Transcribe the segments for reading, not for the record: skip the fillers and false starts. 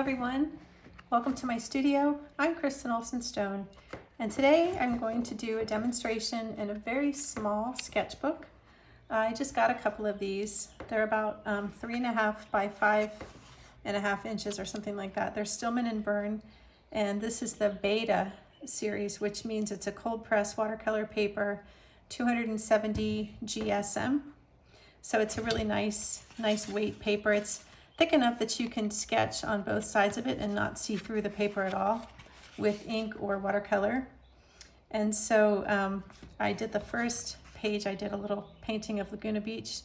everyone, welcome to my studio. I'm Kristen Olsen-Stone, and today I'm going to do a demonstration in a very small sketchbook. I just got a couple of these. They're about 3.5 by 5.5 inches or something like that. They're Stillman and Birn, and this is the Beta series, which means it's a cold press watercolor paper, 270 GSM. So it's a really nice weight paper. It's thick enough that you can sketch on both sides of it and not see through the paper at all with ink or watercolor. And so I did the first page, I did a little painting of Laguna Beach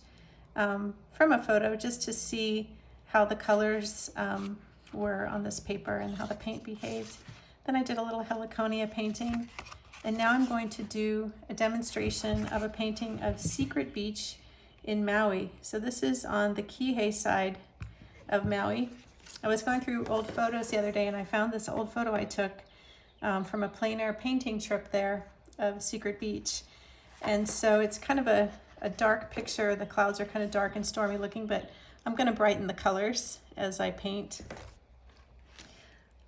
from a photo just to see how the colors were on this paper and how the paint behaved. Then I did a little heliconia painting, and now I'm going to do a demonstration of a painting of Secret Beach in Maui. So this is on the Kihei side of Maui. I was going through old photos the other day and I found this old photo I took from a plein air painting trip there of Secret Beach. And so it's kind of a dark picture. The clouds are kind of dark and stormy looking, but I'm going to brighten the colors as I paint.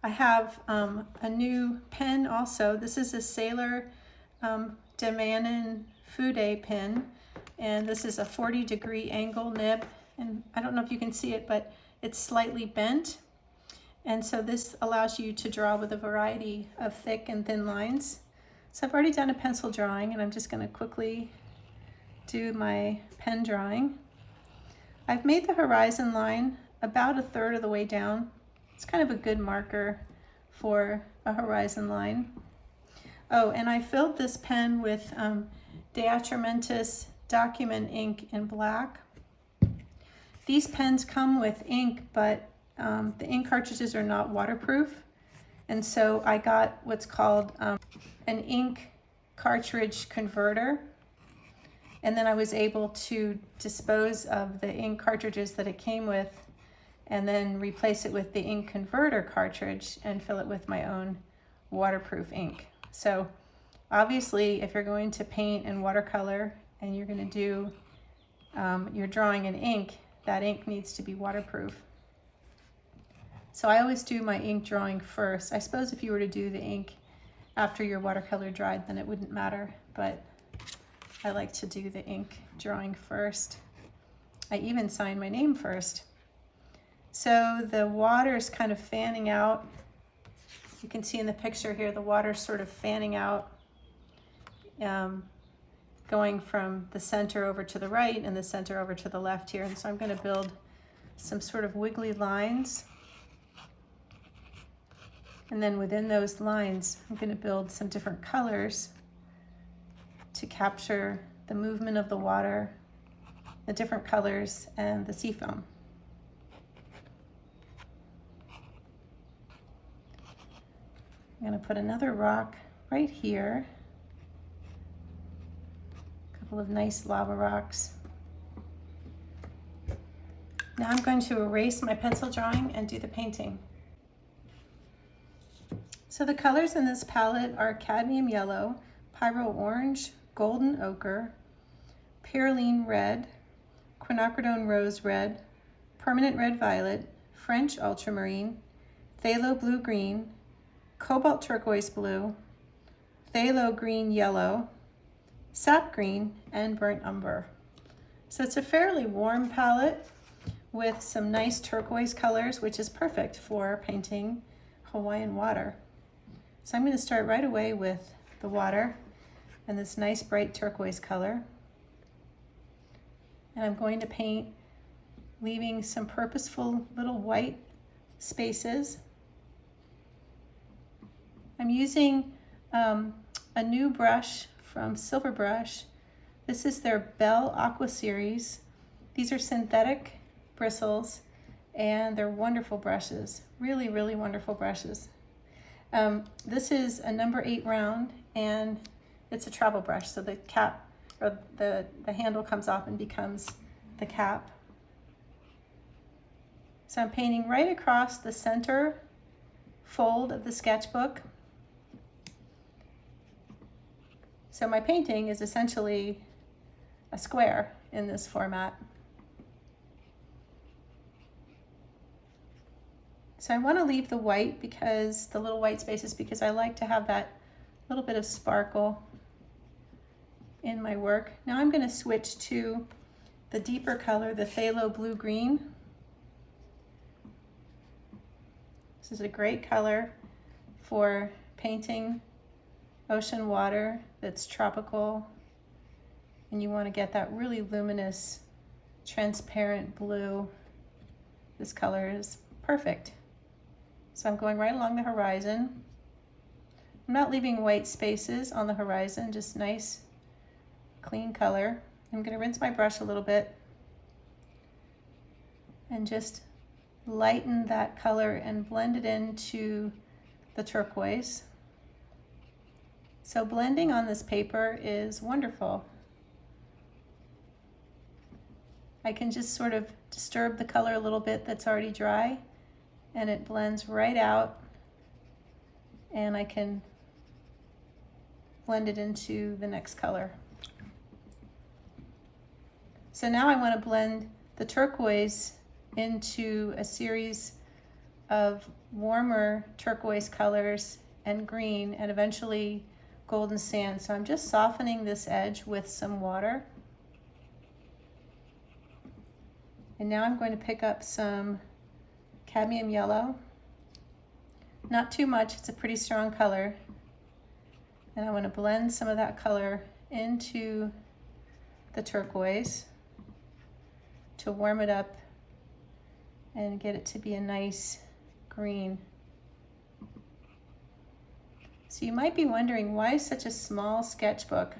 I have a new pen also. This is a Sailor Demanin Fude pen, and this is a 40-degree angle nib, and I don't know if you can see it, but it's slightly bent, and so this allows you to draw with a variety of thick and thin lines. So I've already done a pencil drawing, and I'm just going to quickly do my pen drawing. I've made the horizon line about 1/3 of the way down. It's kind of a good marker for a horizon line. Oh, and I filled this pen with Diatramentis document ink in black. These pens come with ink, but the ink cartridges are not waterproof. And so I got what's called an ink cartridge converter. And then I was able to dispose of the ink cartridges that it came with and then replace it with the ink converter cartridge and fill it with my own waterproof ink. So obviously, if you're going to paint in watercolor and you're going to do your drawing in ink, that ink needs to be waterproof. So I always do my ink drawing first. I suppose if you were to do the ink after your watercolor dried, then it wouldn't matter, but I like to do the ink drawing first. I even sign my name first. So the water's kind of fanning out. You can see in the picture here, the water's sort of fanning out, going from the center over to the right and the center over to the left here. And so I'm going to build some sort of wiggly lines. And then within those lines, I'm going to build some different colors to capture the movement of the water, the different colors, and the seafoam. I'm going to put another rock right here. A couple of nice lava rocks. Now I'm going to erase my pencil drawing and do the painting. So the colors in this palette are cadmium yellow, pyrole orange, golden ochre, Peryelene red, Quinacridone rose red, permanent red violet, French ultramarine, Pthalo blue green, Cobalt turquoise blue, Pthalo green yellow, sap green, and burnt umber. So it's a fairly warm palette with some nice turquoise colors, which is perfect for painting Hawaiian water. So I'm going to start right away with the water and this nice bright turquoise color. And I'm going to paint, leaving some purposeful little white spaces. I'm using a new brush from Silver Brush. This is their Bell Aqua series. These are synthetic bristles and they're wonderful brushes, really, really wonderful brushes. This is a number 8 round and it's a travel brush, so the cap or the handle comes off and becomes the cap. So I'm painting right across the center fold of the sketchbook. So my painting is essentially a square in this format. So I want to leave the white, because the little white spaces, because I like to have that little bit of sparkle in my work. Now I'm going to switch to the deeper color, the Pthalo blue-green. This is a great color for painting ocean water that's tropical, and you want to get that really luminous, transparent blue. This color is perfect. So I'm going right along the horizon. I'm not leaving white spaces on the horizon, just nice, clean color. I'm going to rinse my brush a little bit and just lighten that color and blend it into the turquoise. So blending on this paper is wonderful. I can just sort of disturb the color a little bit that's already dry, and it blends right out, and I can blend it into the next color. So now I want to blend the turquoise into a series of warmer turquoise colors and green, and eventually golden sand. So I'm just softening this edge with some water. And now I'm going to pick up some cadmium yellow. Not too much, it's a pretty strong color. And I want to blend some of that color into the turquoise to warm it up and get it to be a nice green. So you might be wondering, why such a small sketchbook?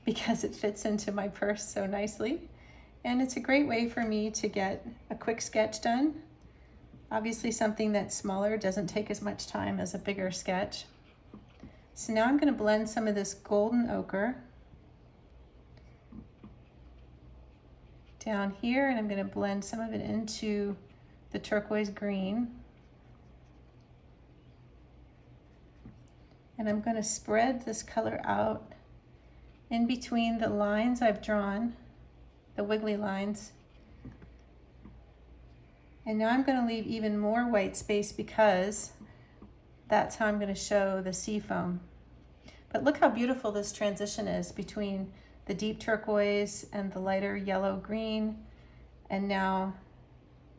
Because it fits into my purse so nicely. And it's a great way for me to get a quick sketch done. Obviously something that's smaller doesn't take as much time as a bigger sketch. So now I'm going to blend some of this golden ochre down here, and I'm going to blend some of it into the turquoise green. And I'm going to spread this color out in between the lines I've drawn, the wiggly lines. And now I'm going to leave even more white space, because that's how I'm going to show the sea foam. But look how beautiful this transition is between the deep turquoise and the lighter yellow green, and now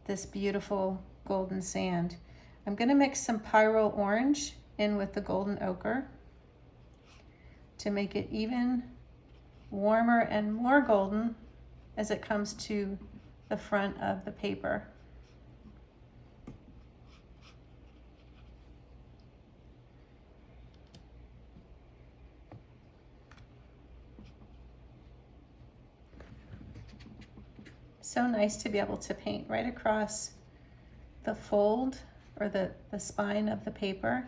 this beautiful golden sand. I'm going to mix some Pyrole orange in with the golden ochre to make it even warmer and more golden as it comes to the front of the paper. So nice to be able to paint right across the fold, or the spine of the paper.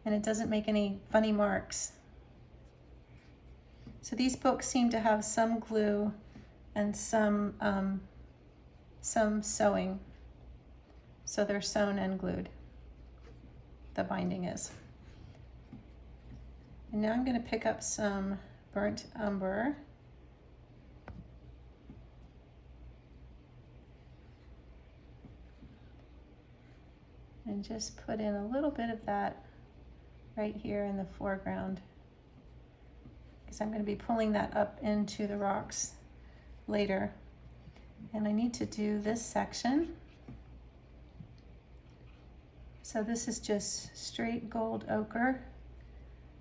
And it doesn't make any funny marks. So these books seem to have some glue and some sewing. So they're sewn and glued, the binding is. And now I'm going to pick up some burnt umber. And just put in a little bit of that right here in the foreground, because I'm going to be pulling that up into the rocks later. And I need to do this section. So this is just straight gold ochre.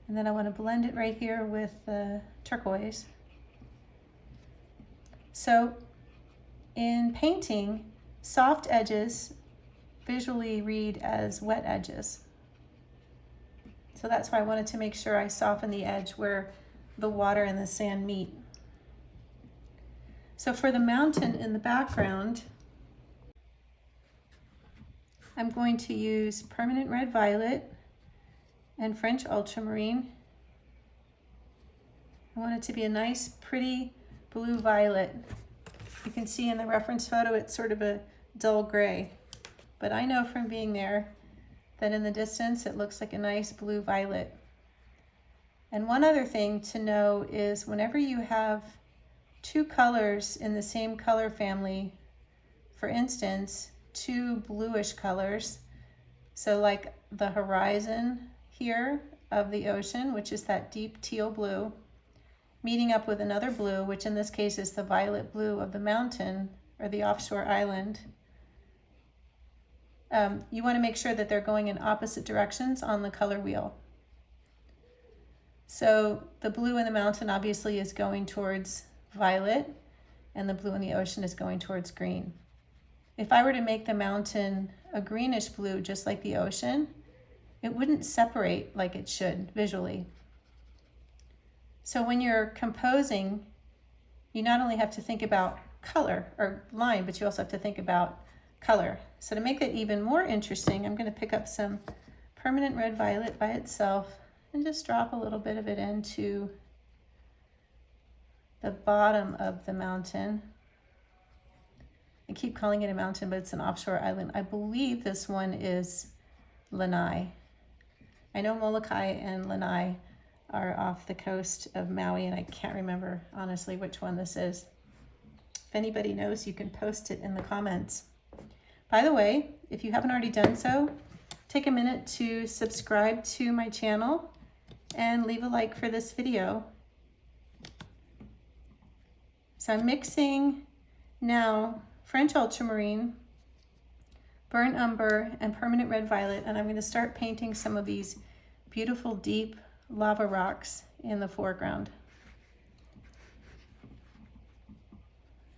And then I want to blend it right here with the turquoise. So in painting, soft edges visually read as wet edges. So that's why I wanted to make sure I soften the edge where the water and the sand meet. So for the mountain in the background, I'm going to use permanent red violet and French ultramarine. I want it to be a nice, pretty blue violet. You can see in the reference photo it's sort of a dull gray, but I know from being there that in the distance it looks like a nice blue violet. And one other thing to know is, whenever you have two colors in the same color family, for instance, two bluish colors, so like the horizon here of the ocean, which is that deep teal blue, meeting up with another blue, which in this case is the violet blue of the mountain or the offshore island. You want to make sure that they're going in opposite directions on the color wheel. So the blue in the mountain obviously is going towards violet, and the blue in the ocean is going towards green. If I were to make the mountain a greenish blue, just like the ocean, it wouldn't separate like it should visually. So when you're composing, you not only have to think about color or line, but you also have to think about color. So to make it even more interesting, I'm going to pick up some permanent red violet by itself and just drop a little bit of it into the bottom of the mountain. I keep calling it a mountain, but it's an offshore island. I believe this one is Lanai. I know Molokai and Lanai are off the coast of Maui, and I can't remember honestly which one this is. If anybody knows, you can post it in the comments. By the way, if you haven't already done so, take a minute to subscribe to my channel and leave a like for this video. So I'm mixing now French ultramarine, burnt umber, and permanent red violet, and I'm going to start painting some of these beautiful deep lava rocks in the foreground.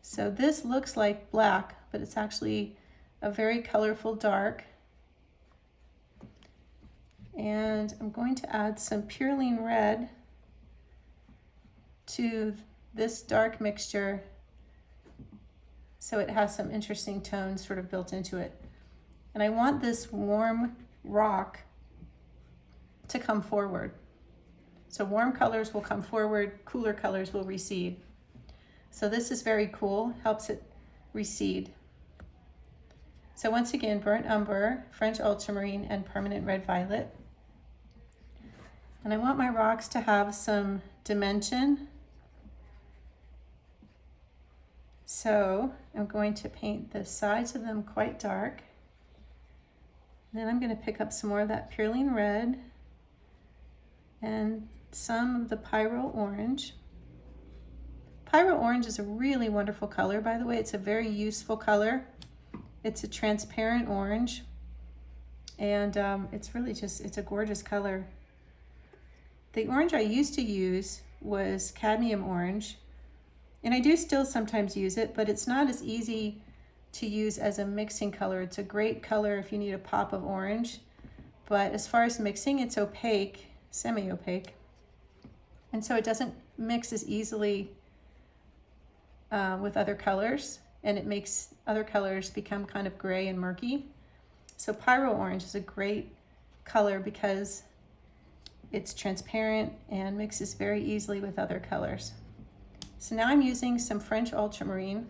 So this looks like black, but it's actually a very colorful dark. And I'm going to add some Peryelene red to this dark mixture so it has some interesting tones sort of built into it. And I want this warm rock to come forward. So warm colors will come forward, cooler colors will recede. So this is very cool, helps it recede. So once again, burnt umber, French ultramarine, and permanent red violet. And I want my rocks to have some dimension. So I'm going to paint the sides of them quite dark. Then I'm going to pick up some more of that Peryelene red and some of the Pyrole orange. Pyrole orange is a really wonderful color, by the way. It's a very useful color. It's a transparent orange, and it's really just, it's a gorgeous color. The orange I used to use was cadmium orange, and I do still sometimes use it, but it's not as easy to use as a mixing color. It's a great color if you need a pop of orange, but as far as mixing, it's opaque, semi-opaque, and so it doesn't mix as easily with other colors, and it makes other colors become kind of gray and murky. So Pyrole orange is a great color because it's transparent and mixes very easily with other colors. So now I'm using some French ultramarine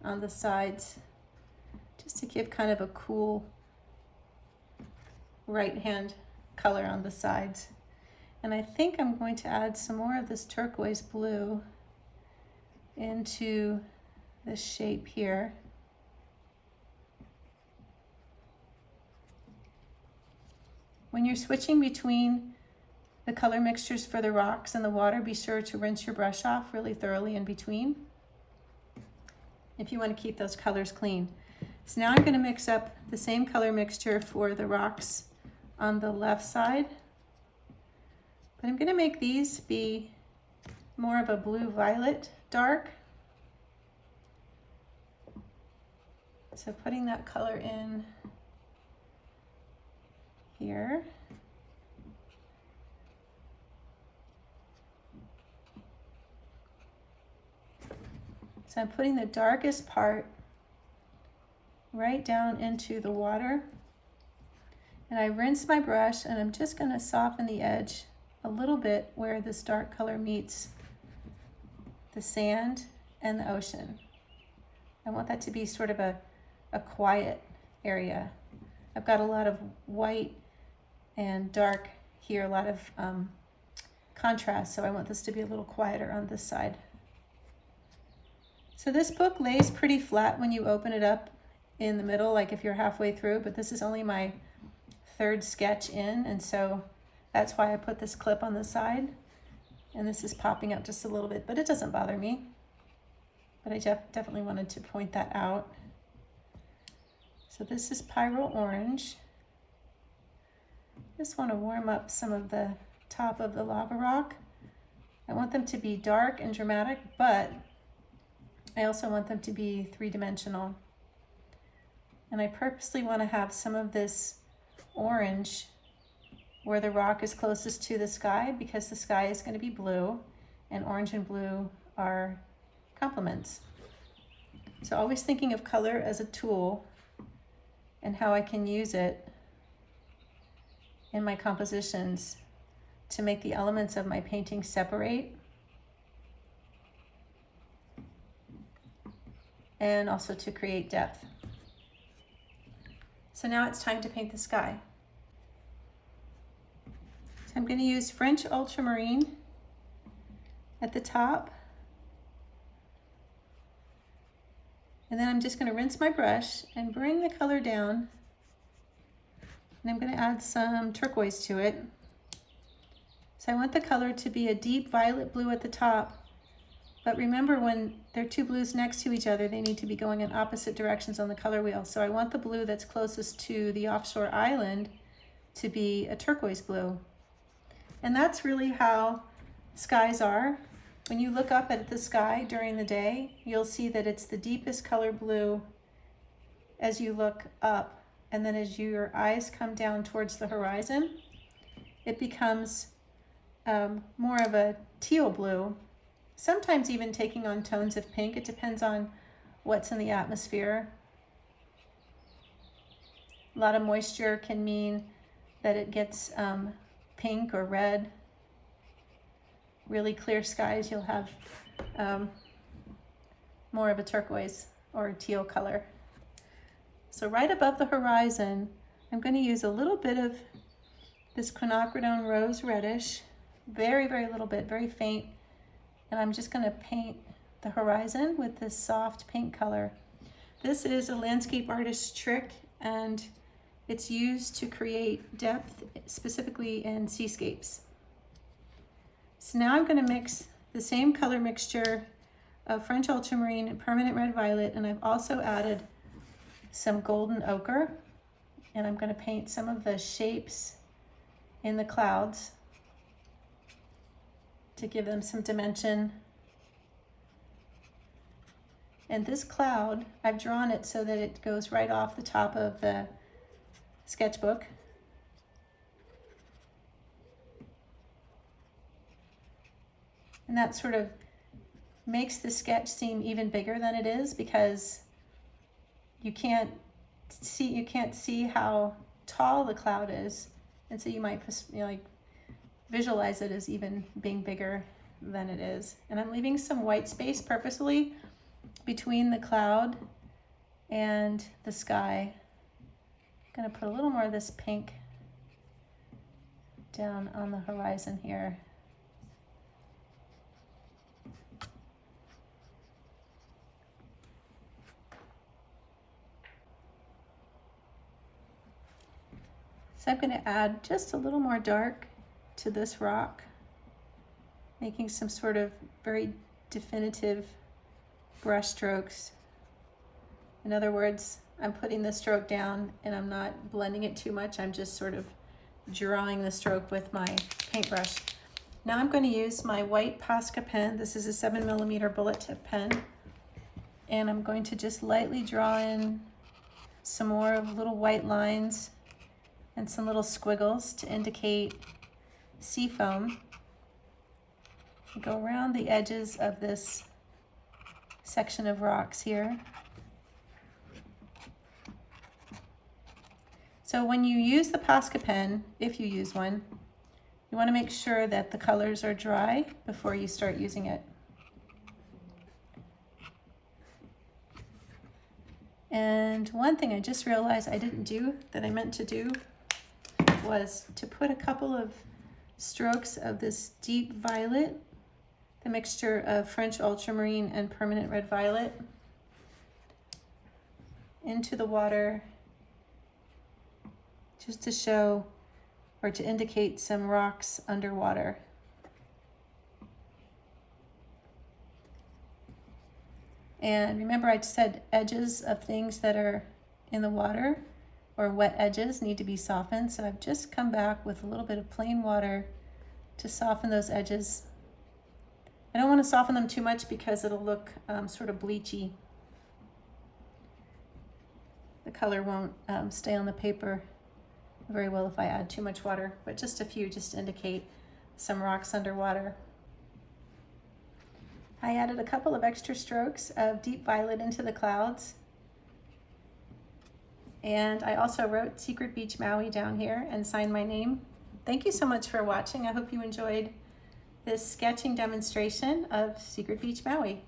on the sides just to give kind of a cool right hand color on the sides. And I think I'm going to add some more of this turquoise blue into this shape here. When you're switching between the color mixtures for the rocks and the water, be sure to rinse your brush off really thoroughly in between if you want to keep those colors clean. So now I'm going to mix up the same color mixture for the rocks on the left side, but I'm going to make these be more of a blue-violet dark. So putting that color in here. So I'm putting the darkest part right down into the water. And I rinse my brush, and I'm just going to soften the edge a little bit where this dark color meets the sand and the ocean. I want that to be sort of a quiet area. I've got a lot of white and dark here, a lot of contrast, so I want this to be a little quieter on this side. So this book lays pretty flat when you open it up in the middle, like if you're halfway through, but this is only my third sketch in, and so that's why I put this clip on the side, and this is popping up just a little bit, but it doesn't bother me. But I definitely wanted to point that out. So this is Pyrole orange. Just want to warm up some of the top of the lava rock. I want them to be dark and dramatic, but I also want them to be three-dimensional. And I purposely want to have some of this orange where the rock is closest to the sky, because the sky is going to be blue, and orange and blue are complements. So always thinking of color as a tool and how I can use it in my compositions to make the elements of my painting separate, and also to create depth. So now it's time to paint the sky. So I'm going to use French ultramarine at the top. And then I'm just going to rinse my brush and bring the color down. And I'm going to add some turquoise to it. So I want the color to be a deep violet blue at the top. But remember, when there are two blues next to each other, they need to be going in opposite directions on the color wheel. So I want the blue that's closest to the offshore island to be a turquoise blue. And that's really how skies are. When you look up at the sky during the day, you'll see that it's the deepest color blue as you look up. And then as your eyes come down towards the horizon, it becomes more of a teal blue, sometimes even taking on tones of pink. It depends on what's in the atmosphere. A lot of moisture can mean that it gets pink or red. Really clear skies, you'll have more of a turquoise or a teal color. So right above the horizon, I'm going to use a little bit of this Quinacridone rose reddish, very, very little bit, very faint. And I'm just going to paint the horizon with this soft pink color. This is a landscape artist's trick, and it's used to create depth, specifically in seascapes. So now I'm going to mix the same color mixture of French ultramarine and permanent red violet, and I've also added some golden ochre, and I'm going to paint some of the shapes in the clouds to give them some dimension. And this cloud, I've drawn it so that it goes right off the top of the sketchbook. And that sort of makes the sketch seem even bigger than it is, because you can't see how tall the cloud is, and so you might like visualize it as even being bigger than it is. And I'm leaving some white space purposely between the cloud and the sky. I'm going to put a little more of this pink down on the horizon here. So I'm going to add just a little more dark to this rock, making some sort of very definitive brush strokes. In other words, I'm putting the stroke down and I'm not blending it too much. I'm just sort of drawing the stroke with my paintbrush. Now I'm going to use my white Posca pen. This is a 7mm bullet tip pen. And I'm going to just lightly draw in some more of little white lines and some little squiggles to indicate sea foam. Go around the edges of this section of rocks here. So when you use the Posca pen, if you use one, you want to make sure that the colors are dry before you start using it. And one thing I just realized I didn't do that I meant to do was to put a couple of strokes of this deep violet, the mixture of French ultramarine and permanent red violet, into the water, just to show or to indicate some rocks underwater. And remember, I said edges of things that are in the water or wet edges need to be softened. So I've just come back with a little bit of plain water to soften those edges. I don't want to soften them too much because it'll look sort of bleachy. The color won't stay on the paper very well if I add too much water, but just a few just to indicate some rocks underwater. I added a couple of extra strokes of deep violet into the clouds. And I also wrote Secret Beach Maui down here and signed my name. Thank you so much for watching. I hope you enjoyed this sketching demonstration of Secret Beach Maui.